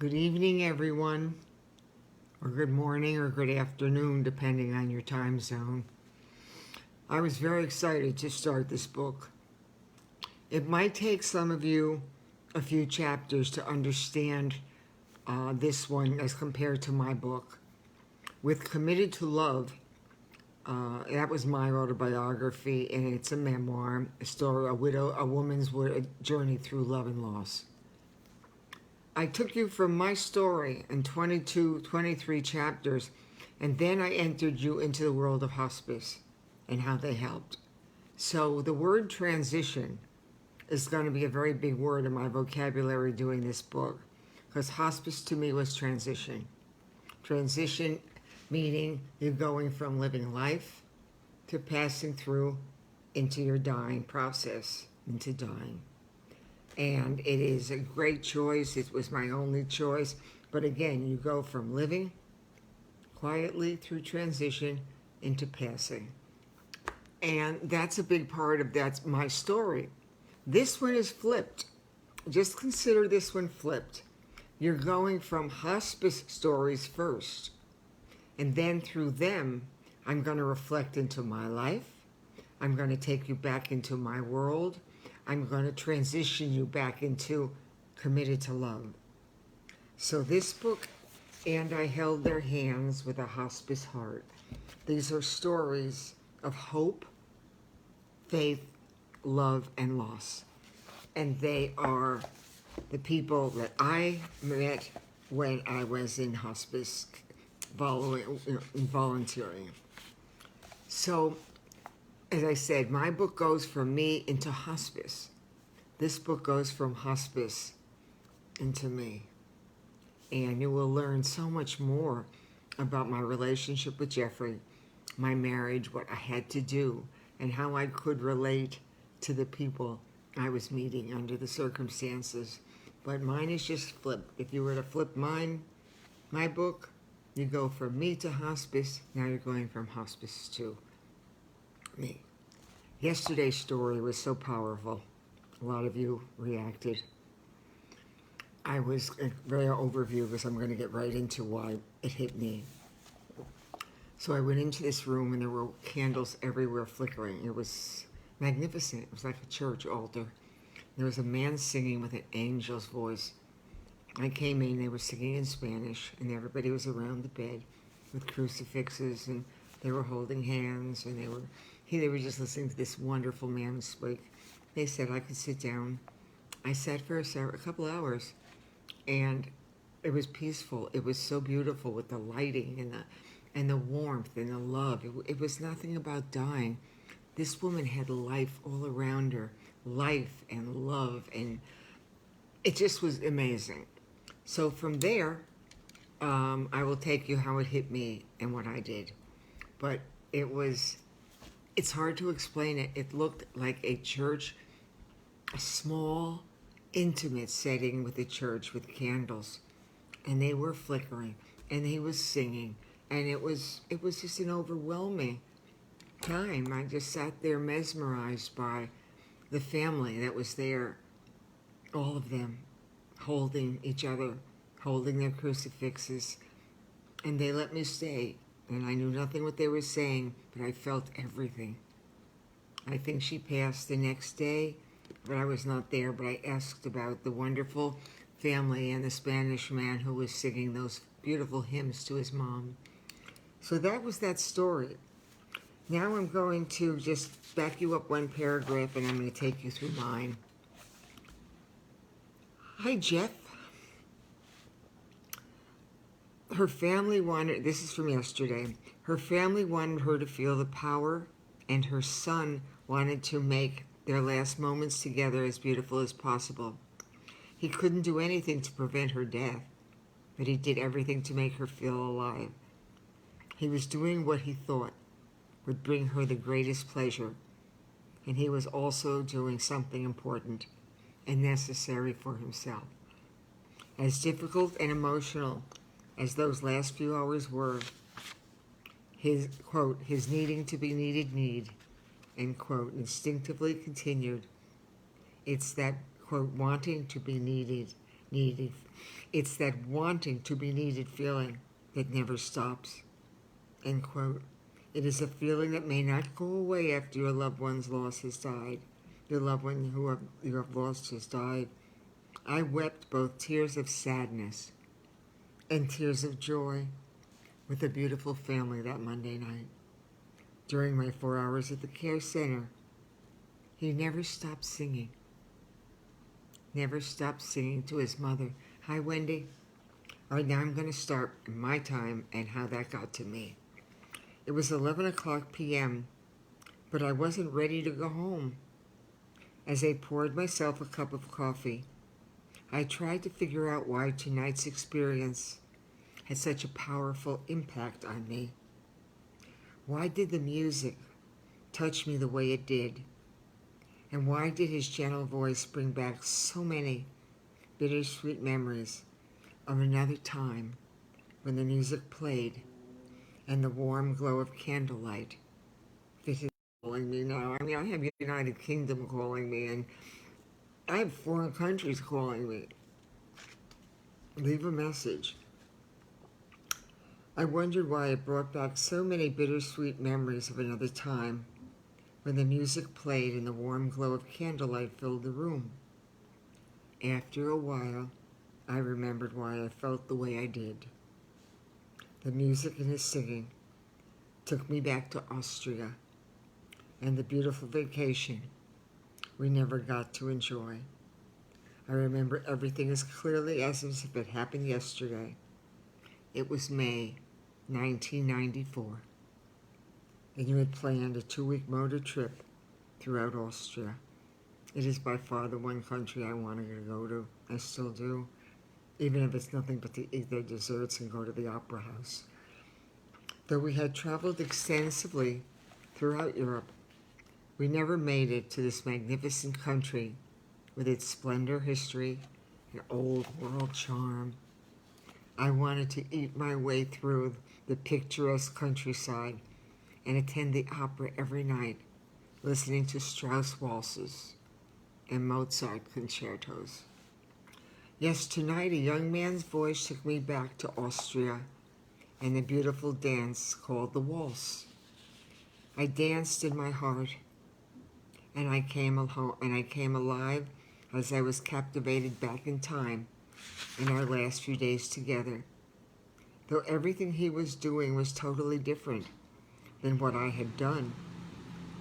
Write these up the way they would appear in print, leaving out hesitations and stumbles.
Good evening, everyone, or good morning, or good afternoon, depending on your time zone. I was very excited to start this book. It might take some of you a few chapters to understand this one as compared to my book. With Committed to Love, that was my autobiography, and it's a memoir, a story, a woman's journey through love and loss. I took you from my story in 23 chapters, and then I entered you into the world of hospice and how they helped. So the word transition is going to be a very big word in my vocabulary doing this book, because hospice to me was transition. Transition meaning you're going from living life to passing through into your dying process, into dying. And it is a great choice. It was my only choice. But again, you go from living quietly through transition into passing. And that's a big part of that's my story. This one is flipped. Just consider this one flipped. You're going from hospice stories first. And then through them, I'm going to reflect into my life. I'm going to take you back into my world. I'm going to transition you back into Committed to Love. So this book, And I Held Their Hands with a Hospice Heart. These are stories of hope, faith, love, and loss. And they are the people that I met when I was in hospice volunteering. So as I said, my book goes from me into hospice. This book goes from hospice into me. And you will learn so much more about my relationship with Jeffrey, my marriage, what I had to do, and how I could relate to the people I was meeting under the circumstances. But mine is just flipped. If you were to flip my book, you go from me to hospice. Now you're going from hospice to me. Yesterday's story was so powerful. A lot of you reacted. I was a very overview because I'm going to get right into why it hit me. So I went into this room and there were candles everywhere flickering. It was magnificent. It was like a church altar. There was a man singing with an angel's voice. I came in, they were singing in Spanish, and everybody was around the bed with crucifixes, and they were holding hands, and they were just listening to this wonderful man speak. They said I could sit down. I sat for a couple hours, and it was peaceful. It was so beautiful with the lighting and the warmth and the love. It was nothing about dying. This woman had life all around her, life and love, and it just was amazing. So from there, I will take you how it hit me and what I did. But it's hard to explain it. It looked like a church, a small, intimate setting with a church with candles. And they were flickering, and he was singing. And it was just an overwhelming time. I just sat there mesmerized by the family that was there, all of them holding each other, holding their crucifixes, and they let me stay. And I knew nothing what they were saying, but I felt everything. I think she passed the next day, but I was not there. But I asked about the wonderful family and the Spanish man who was singing those beautiful hymns to his mom. So that was that story. Now I'm going to just back you up one paragraph, and I'm going to take you through mine. Hi, Jeff. Her family wanted, this is from yesterday, her family wanted her to feel the power, and her son wanted to make their last moments together as beautiful as possible. He couldn't do anything to prevent her death, but he did everything to make her feel alive. He was doing what he thought would bring her the greatest pleasure, and he was also doing something important and necessary for himself. As difficult and emotional as those last few hours were, his, quote, his needing to be needed need, end quote, instinctively continued. It's that, quote, wanting to be needed needed. It's that wanting to be needed feeling that never stops. End quote. It is a feeling that may not go away after your loved one's loss has died. Your loved one you have lost has died. I wept both tears of sadness and tears of joy with a beautiful family that Monday night. During my 4 hours at the care center, he never stopped singing. Never stopped singing to his mother. Hi, Wendy. All right, now I'm going to start my time and how that got to me. It was 11 o'clock p.m., but I wasn't ready to go home. As I poured myself a cup of coffee, I tried to figure out why tonight's experience had such a powerful impact on me. Why did the music touch me the way it did? And why did his gentle voice bring back so many bittersweet memories of another time when the music played and the warm glow of candlelight fitted calling me now? I mean, I have United Kingdom calling me, and I have foreign countries calling me. Leave a message. I wondered why it brought back so many bittersweet memories of another time when the music played and the warm glow of candlelight filled the room. After a while, I remembered why I felt the way I did. The music and his singing took me back to Austria and the beautiful vacation we never got to enjoy. I remember everything as clearly as if it happened yesterday. It was May 1994, and you had planned a 2-week motor trip throughout Austria. It is by far the one country I wanted to go to. I still do, even if it's nothing but to eat their desserts and go to the opera house. Though we had traveled extensively throughout Europe, we never made it to this magnificent country with its splendor, history, and old world charm. I wanted to eat my way through the picturesque countryside and attend the opera every night, listening to Strauss waltzes and Mozart concertos. Yes, tonight a young man's voice took me back to Austria and the beautiful dance called the waltz. I danced in my heart, and I came alive as I was captivated back in time in our last few days together. Though everything he was doing was totally different than what I had done,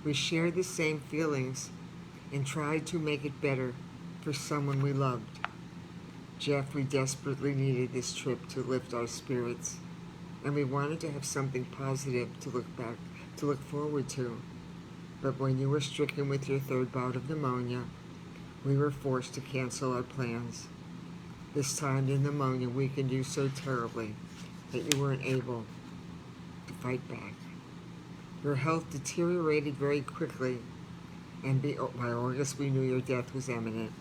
we shared the same feelings and tried to make it better for someone we loved. Jeff, we desperately needed this trip to lift our spirits, and we wanted to have something positive to look forward to. But when you were stricken with your third bout of pneumonia, we were forced to cancel our plans. This time the pneumonia weakened you so terribly that you weren't able to fight back. Your health deteriorated very quickly, and by August we knew your death was imminent.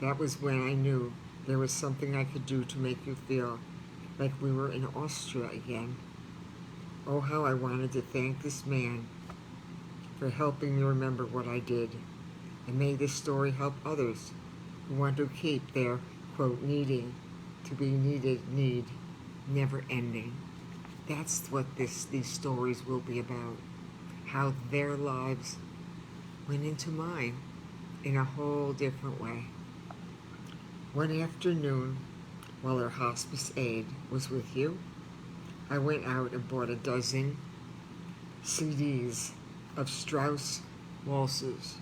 That was when I knew there was something I could do to make you feel like we were in Austria again. Oh, how I wanted to thank this man for helping me remember what I did, and may this story help others who want to keep their, quote, needing to be needed need never ending. That's what these stories will be about, how their lives went into mine in a whole different way. One afternoon, while our hospice aide was with you, I went out and bought a dozen CDs of Strauss waltzes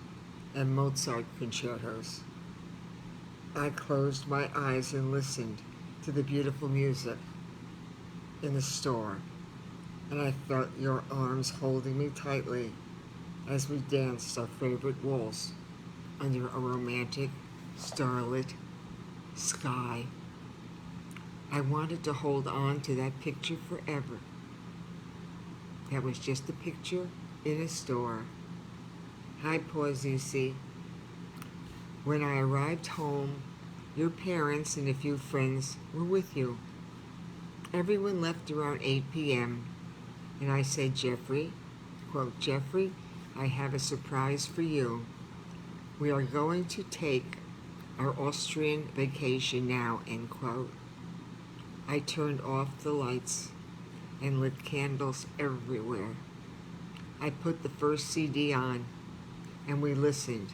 and Mozart concertos. I closed my eyes and listened to the beautiful music in the store, and I felt your arms holding me tightly as we danced our favorite waltz under a romantic, starlit sky. I wanted to hold on to that picture forever. That was just a picture in a store. Hi, Pawsy. When I arrived home, your parents and a few friends were with you. Everyone left around 8 p.m., and I said, Jeffrey, quote, Jeffrey, I have a surprise for you. We are going to take our Austrian vacation now, end quote. I turned off the lights and lit candles everywhere. I put the first CD on and we listened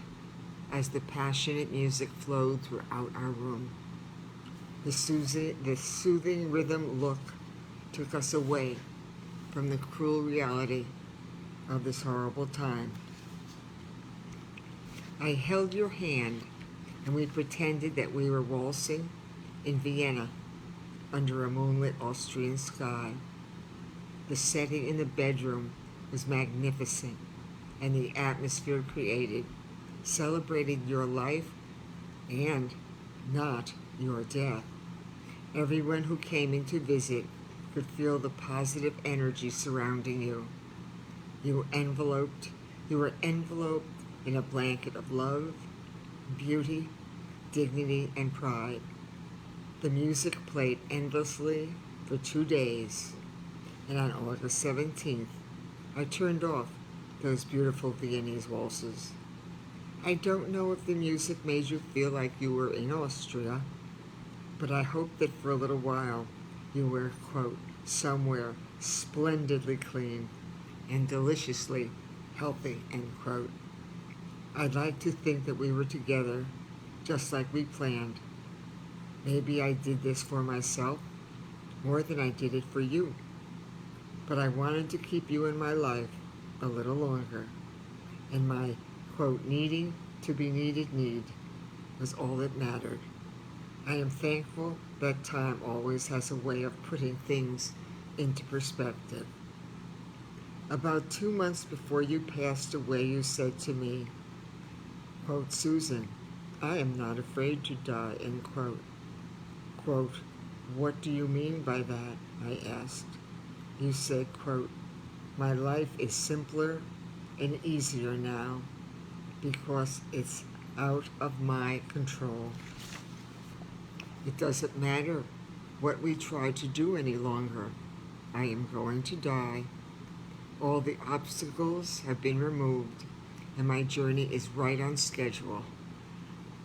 as the passionate music flowed throughout our room. The soothing rhythm look took us away from the cruel reality of this horrible time. I held your hand and we pretended that we were waltzing in Vienna under a moonlit Austrian sky. The setting in the bedroom was magnificent, and the atmosphere created celebrated your life and not your death. Everyone who came in to visit could feel the positive energy surrounding you. You were enveloped in a blanket of love, beauty, dignity, and pride. The music played endlessly for 2 days, and on August 17th, I turned off those beautiful Viennese waltzes. I don't know if the music made you feel like you were in Austria, but I hope that for a little while you were, quote, somewhere splendidly clean and deliciously healthy, end quote. I'd like to think that we were together just like we planned. Maybe I did this for myself more than I did it for you, but I wanted to keep you in my life a little longer, and my, quote, needing to be needed need was all that mattered. I am thankful that time always has a way of putting things into perspective. About 2 months before you passed away, you said to me, quote, Susan, I am not afraid to die, end quote. Quote, what do you mean by that? I asked. You said, quote, my life is simpler and easier now because it's out of my control. It doesn't matter what we try to do any longer. I am going to die. All the obstacles have been removed, and my journey is right on schedule.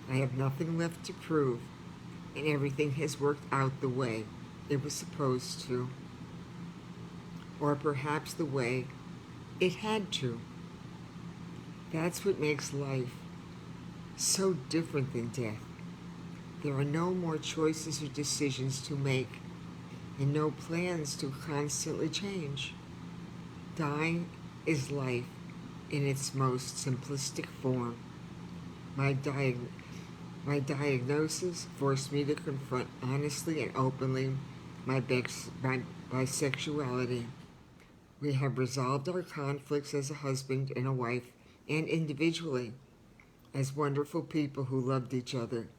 I have nothing left to prove, and everything has worked out the way it was supposed to, or perhaps the way it had to. That's what makes life so different than death. There are no more choices or decisions to make, and no plans to constantly change. Dying is life in its most simplistic form. My diagnosis forced me to confront honestly and openly my bisexuality. We have resolved our conflicts as a husband and a wife, and individually, as wonderful people who loved each other.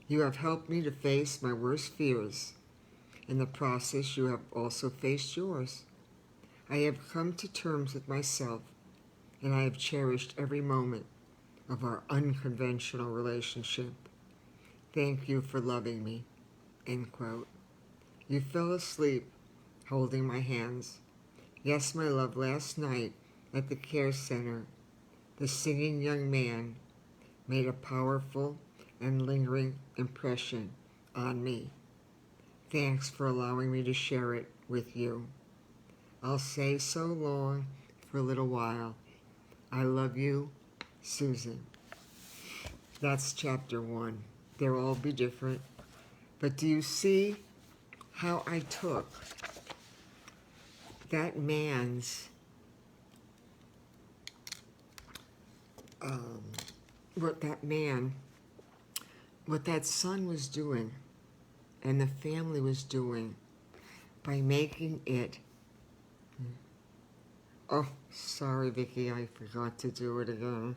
You have helped me to face my worst fears. In the process, you have also faced yours. I have come to terms with myself, and I have cherished every moment of our unconventional relationship. Thank you for loving me, end quote. You fell asleep holding my hands. Yes, my love, last night at the care center, the singing young man made a powerful and lingering impression on me. Thanks for allowing me to share it with you. I'll say so long for a little while. I love you, Susan. That's chapter 1. They'll all be different. But do you see how I took that man's, what that son was doing and the family was doing by making it, oh, sorry, Vicki, I forgot to do it again.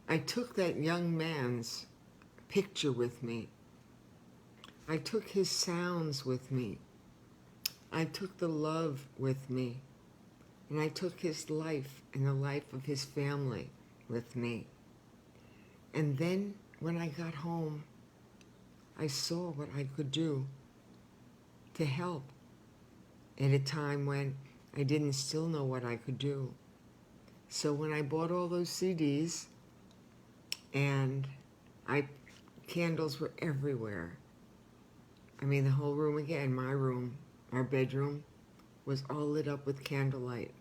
I took that young man's picture with me. I took his sounds with me. I took the love with me. And I took his life and the life of his family with me. And then when I got home, I saw what I could do to help at a time when I didn't still know what I could do. So when I bought all those CDs and I Candles were everywhere. I mean, the whole room again, my room, our bedroom, was all lit up with candlelight.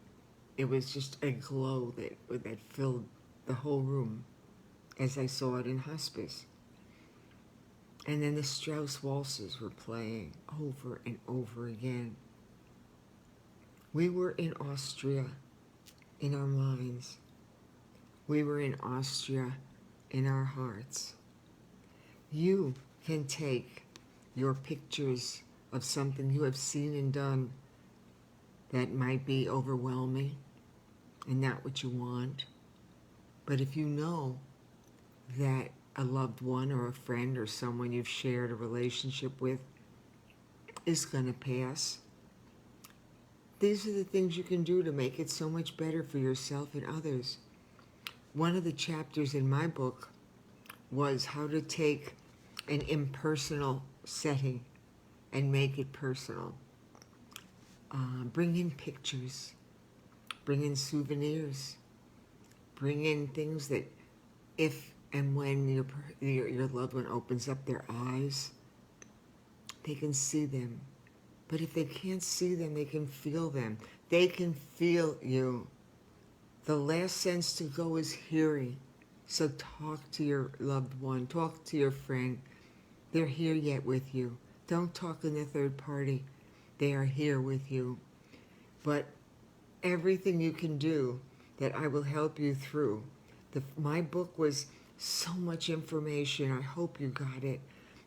It was just a glow that filled the whole room as I saw it in hospice. And then the Strauss waltzes were playing over and over again. We were in Austria in our minds. We were in Austria in our hearts. You can take your pictures of something you have seen and done that might be overwhelming and not what you want. But if you know that a loved one or a friend or someone you've shared a relationship with is going to pass, these are the things you can do to make it so much better for yourself and others. One of the chapters in my book was how to take an impersonal setting and make it personal. Bring in pictures, bring in souvenirs, bring in things that if and when your loved one opens up their eyes, they can see them. But if they can't see them, they can feel them. They can feel you. The last sense to go is hearing. So talk to your loved one. Talk to your friend. They're here yet with you. Don't talk in the third party. They are here with you. But everything you can do that I will help you through. My book was so much information. I hope you got it.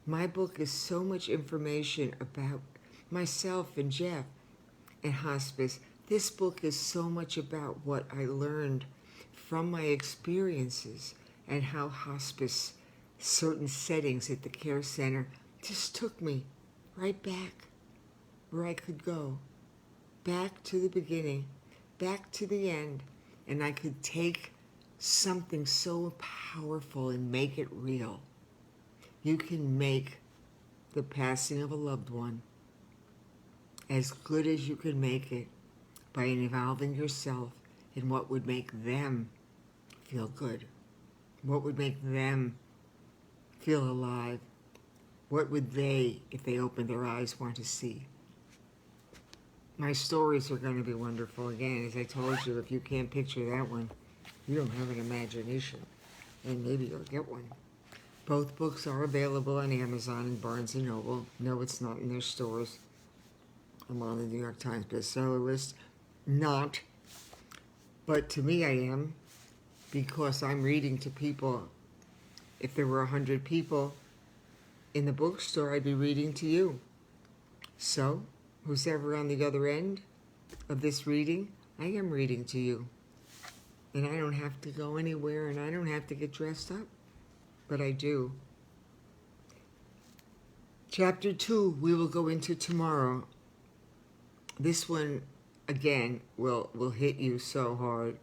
My book is so much information about myself and Jeff and hospice. This book is so much about what I learned from my experiences and how hospice, certain settings at the care center, just took me right back where I could go, back to the beginning, back to the end, and I could take something so powerful and make it real. You can make the passing of a loved one as good as you can make it by involving yourself in what would make them feel good, what would make them feel alive, what would they, if they opened their eyes, want to see. My stories are going to be wonderful. Again, as I told you, if you can't picture that one, you don't have an imagination, and maybe you'll get one. Both books are available on Amazon and Barnes & Noble. No, it's not in their stores. I'm on the New York Times bestseller list. Not. But to me I am, because I'm reading to people. If there were 100 people in the bookstore, I'd be reading to you. So, who's ever on the other end of this reading, I am reading to you. And I don't have to go anywhere, and I don't have to get dressed up. But I do. Chapter 2, we will go into tomorrow. This one, again, will hit you so hard.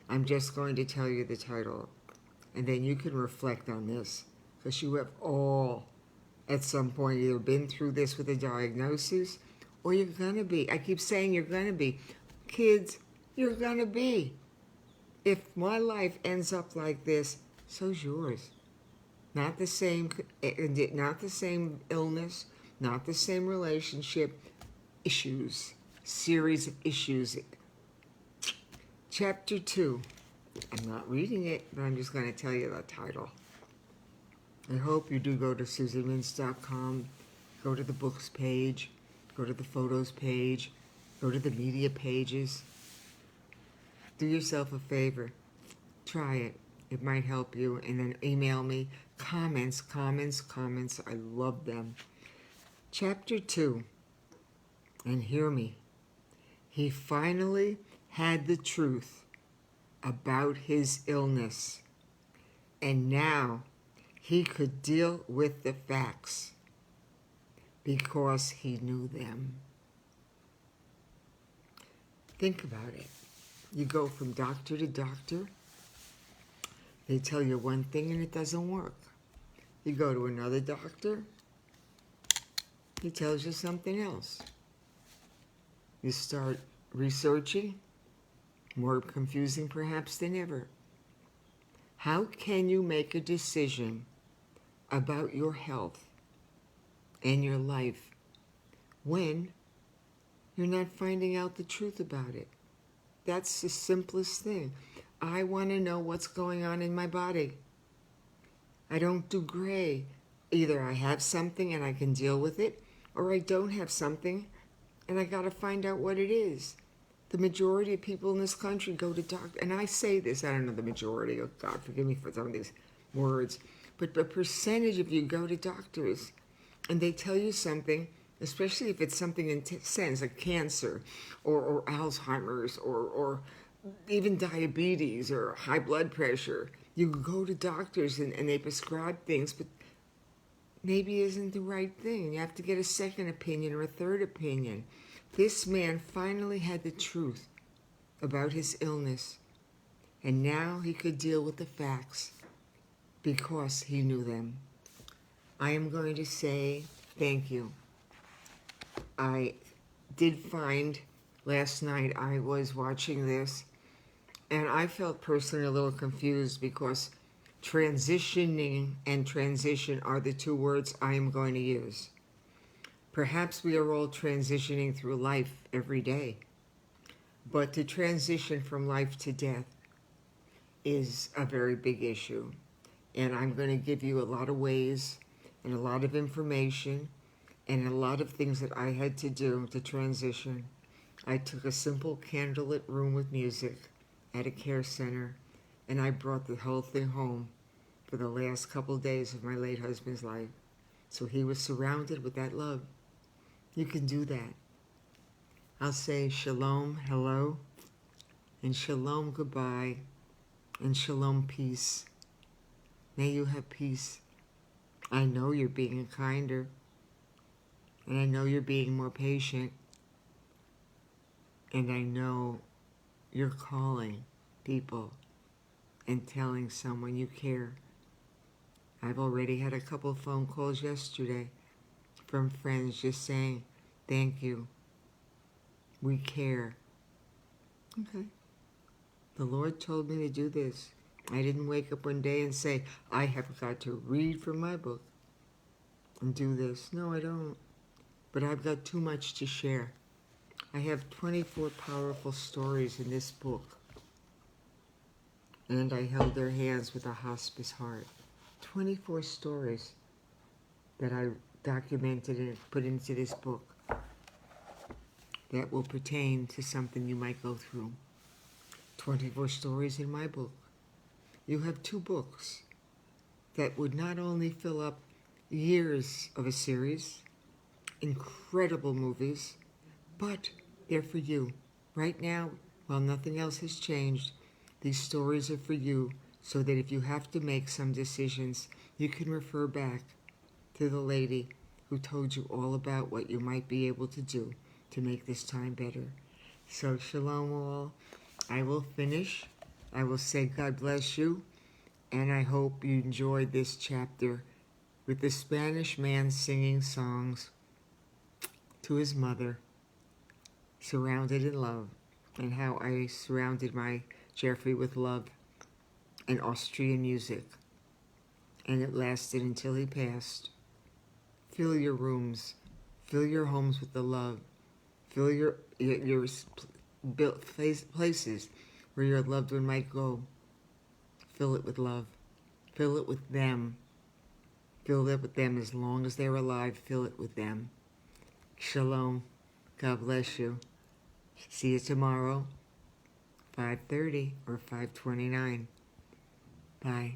I'm just going to tell you the title. And then you can reflect on this. Because you have all, at some point, either been through this with a diagnosis, or you're going to be. I keep saying you're going to be. Kids, you're going to be. If my life ends up like this, so's yours. Not the same illness, not the same relationship, issues, series of issues. Chapter 2. I'm not reading it, but I'm just going to tell you the title. I hope you do go to SusanMintz.com, go to the books page, go to the photos page, go to the media pages. Do yourself a favor. Try it. It might help you. And then email me comments. I love them. Chapter 2. And hear me. He finally had the truth about his illness. And now he could deal with the facts because he knew them. Think about it. You go from doctor to doctor. They tell you one thing and it doesn't work. You go to another doctor. He tells you something else. You start researching. More confusing perhaps than ever. How can you make a decision about your health and your life when you're not finding out the truth about it. That's the simplest thing. I want to know what's going on in my body. I don't do gray. Either I have something and I can deal with it, or I don't have something and I got to find out what it is. The majority of people in this country go to doctors, and I say this, I don't know the majority, oh God, forgive me for some of these words, but a percentage of you go to doctors and they tell you something, especially if it's something intense like cancer or Alzheimer's or even diabetes or high blood pressure. You go to doctors and they prescribe things, but maybe isn't the right thing. You have to get a second opinion or a third opinion. This man finally had the truth about his illness, and now he could deal with the facts because he knew them. I am going to say thank you. I did find last night I was watching this, and I felt personally a little confused because transitioning and transition are the two words I am going to use. Perhaps we are all transitioning through life every day, but to transition from life to death is a very big issue. And I'm going to give you a lot of ways and a lot of information and a lot of things that I had to do to transition. I took a simple candlelit room with music at a care center, and I brought the whole thing home for the last couple of days of my late husband's life. So he was surrounded with that love. You can do that. I'll say shalom, hello, and shalom, goodbye, and shalom, peace. May you have peace. I know you're being kinder, and I know you're being more patient, and I know you're calling people and telling someone you care. I've already had a couple of phone calls yesterday from friends just saying, thank you. We care. Okay. The Lord told me to do this. I didn't wake up one day and say, I have got to read from my book and do this. No, I don't. But I've got too much to share. I have 24 powerful stories in this book. And I held their hands with a hospice heart. 24 stories that I documented and put into this book that will pertain to something you might go through. 24 stories in my book. You have 2 books that would not only fill up years of a series, incredible movies, but they're for you. Right now, while nothing else has changed, these stories are for you so that if you have to make some decisions, you can refer back to the lady who told you all about what you might be able to do to make this time better. So shalom all. I will finish. I will say God bless you, and I hope you enjoyed this chapter with the Spanish man singing songs to his mother, surrounded in love, and how I surrounded my Jeffrey with love and Austrian music, and it lasted until he passed. Fill your rooms, fill your homes with the love, fill your places where your loved one might go. Fill it with love. Fill it with them. Fill it with them as long as they're alive. Fill it with them. Shalom. God bless you. See you tomorrow, 5:30 or 5:29. Bye.